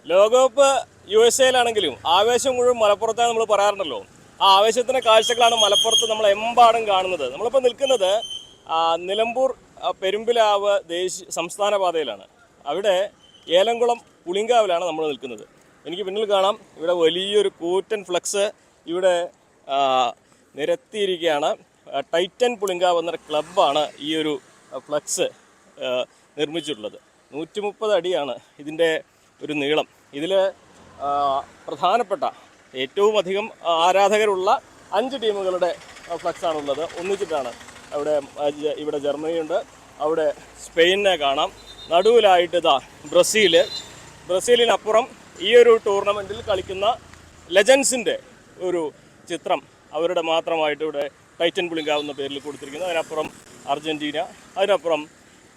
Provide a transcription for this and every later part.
ലോകകപ്പ് USA ആവേശം മുഴുവൻ മലപ്പുറത്താണ് നമ്മൾ പറയാറുണ്ടല്ലോ. ആ ആവേശത്തിൻ്റെ കാഴ്ചകളാണ് മലപ്പുറത്ത് നമ്മൾ എമ്പാടും കാണുന്നത്. നമ്മളിപ്പോൾ നിൽക്കുന്നത് നിലമ്പൂർ പെരുമ്പിലാവ് സംസ്ഥാന പാതയിലാണ്. അവിടെ ഏലംകുളം പുളിങ്കാവിലാണ് നമ്മൾ നിൽക്കുന്നത്. എനിക്ക് പിന്നിൽ കാണാം ഇവിടെ വലിയൊരു കൂറ്റൻ ഫ്ലക്സ് ഇവിടെ നിരത്തിയിരിക്കുകയാണ്. ടൈറ്റൻ പുളിങ്കാവ് എന്നൊരു ക്ലബ്ബാണ് ഈ ഒരു ഫ്ലക്സ് നിർമ്മിച്ചിട്ടുള്ളത്. 130 അടിയാണ് ഇതിൻ്റെ ഒരു നീളം. ഇതിൽ പ്രധാനപ്പെട്ട ഏറ്റവും അധികം ആരാധകരുള്ള 5 ടീമുകളുടെ ഫ്ലക്സാണുള്ളത്. ഒന്നിച്ചിട്ടാണ്. ഇവിടെ ജർമ്മനിയുണ്ട്, അവിടെ സ്പെയിനിനെ കാണാം, നടുവിലായിട്ട് ഇതാ ബ്രസീലിനപ്പുറം ഈ ഒരു ടൂർണമെൻറ്റിൽ കളിക്കുന്ന ലെജൻസിൻ്റെ ഒരു ചിത്രം അവരുടെ മാത്രമായിട്ട് ഇവിടെ ടൈറ്റൻ പുളിങ്കാവുന്ന പേരിൽ കൊടുത്തിരിക്കുന്നു. അതിനപ്പുറം അർജൻറ്റീന, അതിനപ്പുറം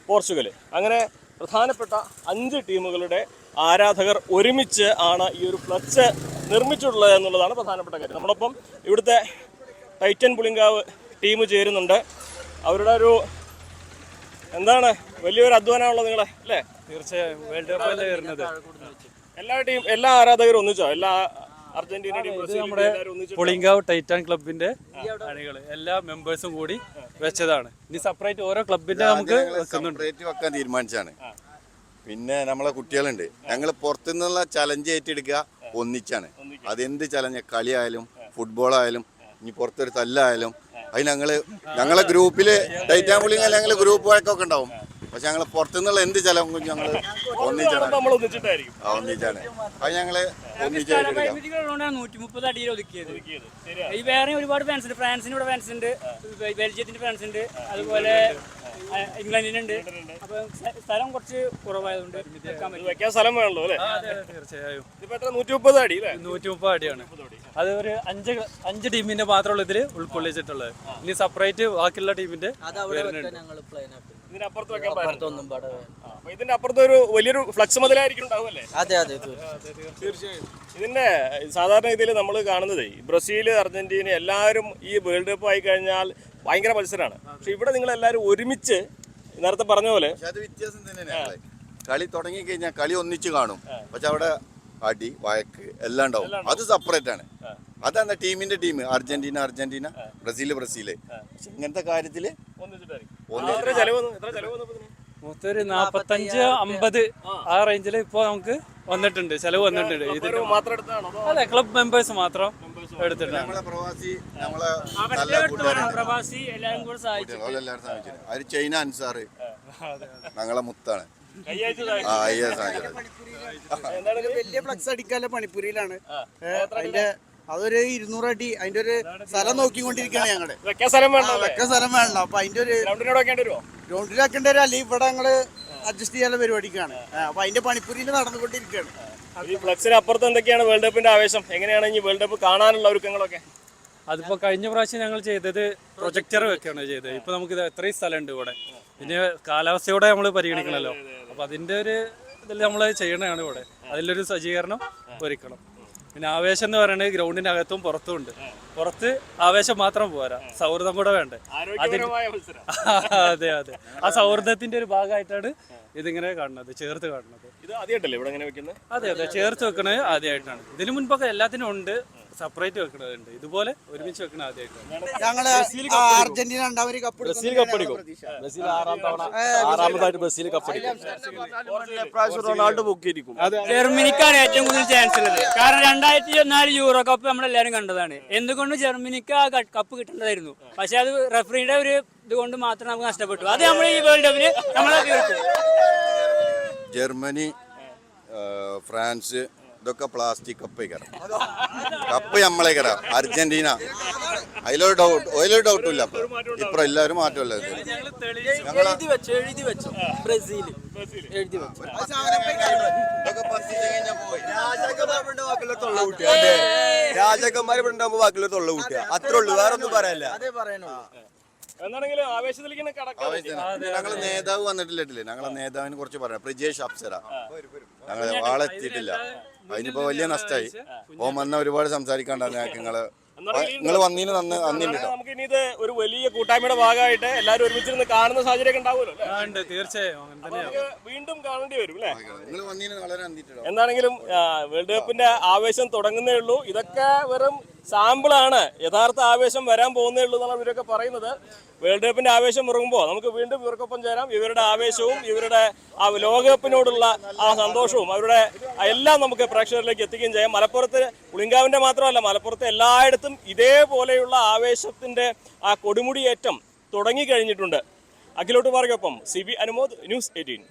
പോർച്ചുഗൽ. അങ്ങനെ പ്രധാനപ്പെട്ട 5 ടീമുകളുടെ ആരാധകർ ഒരുമിച്ച് ആണ് ഈ ഒരു ഫ്ലക്സ് നിർമ്മിച്ചിട്ടുള്ളത് എന്നുള്ളതാണ് പ്രധാനപ്പെട്ട കാര്യം. നമ്മളൊപ്പം ഇവിടുത്തെ ടൈറ്റൻ പുളിങ്കാവ് ടീം ചേരുന്നുണ്ട്. അവരുടെ ഒരു എന്താണ് വലിയൊരു അധ്വാനമുള്ളത് നിങ്ങളെ അല്ലേ? തീർച്ചയായും വേൾഡ് കപ്പല്ലേ വരുന്നത്. എല്ലാ ആരാധകരും ഒന്നിച്ചോ? എല്ലാ അർജന്റീന നമ്മുടെ പുളിങ്കാവ് ടൈറ്റൻ ക്ലബിന്റെ അണികൾ എല്ലാ മെമ്പേഴ്സും കൂടി വെച്ചതാണ്. ഇനി സെപ്പറേറ്റ് ഓരോ ക്ലബിന്റെ നമുക്ക് വെക്കാൻ തീരുമാനിച്ചാണ്. പിന്നെ നമ്മളെ കുട്ടികളുണ്ട്, ഞങ്ങൾ പുറത്തുനിന്നുള്ള ചലഞ്ച് ഏറ്റെടുക്കുക ഒന്നിച്ചാണ്. അതെന്ത് ചലഞ്ച്, കളിയായാലും ഫുട്ബോളായാലും ഇനി പുറത്തൊരു തല്ലായാലും അത് ഞങ്ങളെ ഗ്രൂപ്പില് ടൈറ്റാൻ പുളിങ്കാവ് ഞങ്ങൾ ഗ്രൂപ്പ് വഴക്കൊക്കെ ഉണ്ടാവും. പക്ഷെ ഞങ്ങൾ പുറത്തുനിന്നുള്ള എന്ത് ചലവും ഞങ്ങൾ ഒന്നിച്ചാണ് അത് ഞങ്ങള് ഒന്നിച്ചായിട്ട് 130 അടിയിൽ ഒതുക്കിയത്. ഈ വേറെ ഒരുപാട് ഫാൻസ് ഉണ്ട്. ഫ്രാൻസിന് ഇവിടെ ഫാൻസ് ഉണ്ട്, ബെൽജിയത്തിന്റെ ഫാൻസ് ഉണ്ട്, അതുപോലെ ഇംഗ്ലണ്ടിനുണ്ട്. അപ്പൊ സ്ഥലം കുറച്ച് കുറവായതുകൊണ്ട് വെക്കാൻ സ്ഥലം വേണല്ലോ അല്ലേ? തീർച്ചയായും 130 അടി 130 അടിയാണ്. അത് ഒരു 5 ടീമിന്റെ മാത്രമുള്ള ഇതിൽ ഉൾക്കൊള്ളിച്ചിട്ടുള്ളത്. ഇനി സെപ്പറേറ്റ് ബാക്കിയുള്ള ടീമിന്റെ ഇതിനപ്പുറത്ത് വെക്കാൻ പറ്റും. ഇതിന്റെ അപ്പുറത്ത് ഒരു വലിയൊരു ഫ്ലക്സ് മുതലായിരിക്കും ഉണ്ടാവുമല്ലേ? അതെ അതെ തീർച്ചയായും. ഇതിന്റെ സാധാരണ ഇതിൽ നമ്മൾ കാണുന്നത് ബ്രസീൽ, അർജന്റീന എല്ലാവരും ഈ വേൾഡ് കപ്പ് ആയി കഴിഞ്ഞാൽ ഭയങ്കര മത്സരമാണ്. പക്ഷെ ഇവിടെ നിങ്ങൾ എല്ലാവരും ഒരുമിച്ച് നേരത്തെ പറഞ്ഞ പോലെ അത് വ്യത്യാസം തന്നെയാണ്. കളി തുടങ്ങി കഴിഞ്ഞാൽ കളി ഒന്നിച്ച് കാണും, പക്ഷെ അവിടെ അടി വഴക്ക് എല്ലാം ഉണ്ടാവും. അത് സെപ്പറേറ്റ് ആണ്. അതാണ് ടീമിന്റെ ടീം. Argentina, Brazil. പക്ഷെ ഇങ്ങനത്തെ കാര്യത്തില് മൊത്തം ഒരു 45-50 ആ റേഞ്ചിൽ ഇപ്പൊ നമുക്ക് വന്നിട്ടുണ്ട്, ചെലവ് വന്നിട്ടുണ്ട്. ഇതിന് അതെ, ക്ലബ് മെമ്പേഴ്സ് മാത്രം എടുത്തിട്ടാണ്. പ്രവാസി എല്ലാവരും കൂടെ സഹായിച്ചു. ചൈന അൻസാറ് ഞങ്ങളെ മുത്താണ്. വലിയ ഫ്ലക്സ് അടിക്കാനുള്ള പണിപ്പുരിയിലാണ്. അതിന്റെ അതൊരു 200 അടി അതിന്റെ ഒരു സ്ഥലം നോക്കിക്കൊണ്ടിരിക്കുകയാണ് ഞങ്ങള്. വെക്കാൻ സ്ഥലം വേണ്ട. അപ്പൊ അതിന്റെ ഒരു ഗ്രൗണ്ടിലാക്കേണ്ടി വരും, അല്ലെങ്കിൽ ഇവിടെ ഞങ്ങള് അഡ്ജസ്റ്റ് ചെയ്യാനുള്ള പരിപാടിക്കാണ്. അപ്പൊ അതിന്റെ പണിപ്പുരിയിൽ നടന്നുകൊണ്ടിരിക്കുകയാണ്. ഈ ഫ്ലക്സിന് അപ്പുറത്ത് എന്തൊക്കെയാണ് വേൾഡ് കപ്പിന്റെ ആവേശം? എങ്ങനെയാണ് ഈ വേൾഡ് കപ്പ് കാണാനുള്ള ഒരുക്കങ്ങളൊക്കെ? അതിപ്പോ കഴിഞ്ഞ പ്രാവശ്യം ഞങ്ങൾ ചെയ്തത് പ്രൊജക്ടർ വെക്കുകയാണ് ചെയ്തത്. ഇപ്പൊ നമുക്ക് എത്രയും സ്ഥലമുണ്ട് ഇവിടെ. പിന്നെ കാലാവസ്ഥയോടെ നമ്മൾ പരിഗണിക്കണമല്ലോ. അപ്പൊ അതിന്റെ ഒരു ഇതിൽ നമ്മൾ ചെയ്യണതാണ് ഇവിടെ. അതിലൊരു സജ്ജീകരണം ഒരുക്കണം. പിന്നെ ആവേശം എന്ന് പറയുന്നത് ഗ്രൗണ്ടിന്റെ അകത്തും പുറത്തും ഉണ്ട്. പുറത്ത് ആവേശം മാത്രം പോരാ, സൗഹൃദം കൂടെ വേണ്ടേ. അതെ. ആ സൗഹൃദത്തിന്റെ ഒരു ഭാഗമായിട്ടാണ് ഇതിങ്ങനെ കാണുന്നത്, ചേർത്ത് കാണുന്നത്. അതെ, ചേർത്ത് വെക്കണത് ആദ്യമായിട്ടാണ്. ഇതിനു മുൻപൊക്കെ എല്ലാത്തിനും ഉണ്ട്, സെപ്പറേറ്റ് വെക്കണതുണ്ട്. ഇതുപോലെ ഒരുമിച്ച് വെക്കണ ആദ്യമായിട്ടാണ്. ഞങ്ങള് അർജന്റീന ബ്രസീൽ കപ്പടിക്കും. ബ്രസീൽ 6ാമതായിട്ട് ബ്രസീൽ കപ്പടിക്കും. റൊണാൾഡോ പൊക്കിയിരിക്കും. ജർമ്മനിക്കാണ് ഏറ്റവും കൂടുതൽ ചാൻസ് ഉള്ളത്. കാരണം 2024 യൂറോ കപ്പ് നമ്മളെല്ലാരും കണ്ടതാണ്. എന്തുകൊണ്ട് ജർമ്മനിക്ക് ആ കപ്പ് കിട്ടേണ്ടതായിരുന്നു. പക്ഷെ അത് റഫറിയുടെ ഒരു ഇതുകൊണ്ട് മാത്രം നമുക്ക് നഷ്ടപ്പെട്ടു. അത് നമ്മൾ ഈ വേൾഡ് കപ്പിന് നമ്മളെ ജർമ്മനി, ഫ്രാൻസ് ഇതൊക്കെ പ്ലാസ്റ്റിക് കപ്പ് നമ്മളെ കയറാം. അർജന്റീന അതിലൊരു ഡൗട്ടും ഇല്ല. ഇപ്പൊ എല്ലാവരും മാറ്റമല്ല. രാജാക്കന്മാർ ഉണ്ടാകുമ്പോ ബാക്കിയുള്ള തൊള്ള കൂട്ടുക, അത്രേ ഉള്ളൂ, വേറെ ഒന്നും പറയാനില്ല. ഞങ്ങളെ നേതാവ് വന്നിട്ടില്ലേ? ഞങ്ങളെ നേതാവിനെ കുറിച്ച് പറയാം. പ്രജേഷ് അപ്സര ഞങ്ങളെ ആളെത്തിയിട്ടില്ല. അതിനിപ്പോ വലിയ നഷ്ടമായി. ഓൻ വന്ന ഒരുപാട് സംസാരിക്കാണ്ടാണ് ഞങ്ങൾക്ക്. നിങ്ങള് നിങ്ങൾ വന്നീന് നന്ദിണ്ട് കേട്ടോ. നമുക്ക് ഇനി ഇത് ഒരു വലിയ കൂട്ടായ്മയുടെ ഭാഗമായിട്ട് എല്ലാവരും ഒരുമിച്ചിരുന്ന് കാണുന്ന സാഹചര്യം ഉണ്ടാവുമല്ലോ അല്ലേ? ഉണ്ട്, തീർച്ചയായും അങ്ങനെ തന്നെയാണ്. നമുക്ക് വീണ്ടും കാണേണ്ടി വരും അല്ലേ? നിങ്ങൾ വന്നീന് വളരെ നന്ദിട്ടോ. എന്താണെങ്കിലും വേൾഡ് കപ്പിന്റെ ആവേശം തുടങ്ങുന്നേ ഉള്ളൂ. ഇതൊക്കെ വെറും സാമ്പിളാണ്, യഥാർത്ഥ ആവേശം വരാൻ പോകുന്നേ ഉള്ളൂ എന്നാണ് ഇവരൊക്കെ പറയുന്നത്. വേൾഡ് കപ്പിന്റെ ആവേശം ഇറങ്ങുമ്പോൾ നമുക്ക് വീണ്ടും ഇവർക്കൊപ്പം ചേരാം. ഇവരുടെ ആവേശവും ഇവരുടെ ആ ലോകകപ്പിനോടുള്ള ആ സന്തോഷവും അവരുടെ എല്ലാം നമുക്ക് പ്രേക്ഷകരിലേക്ക് എത്തിക്കുകയും ചെയ്യാം. മലപ്പുറത്ത് പുളിങ്കാവിന്റെ മാത്രമല്ല, മലപ്പുറത്ത് എല്ലായിടത്തും ഇതേപോലെയുള്ള ആവേശത്തിന്റെ ആ കൊടുമുടിയേറ്റം തുടങ്ങിക്കഴിഞ്ഞിട്ടുണ്ട്. അഖിലോട്ട് പാർക്കൊപ്പം CB അനുമോദ്, ന്യൂസ് 18.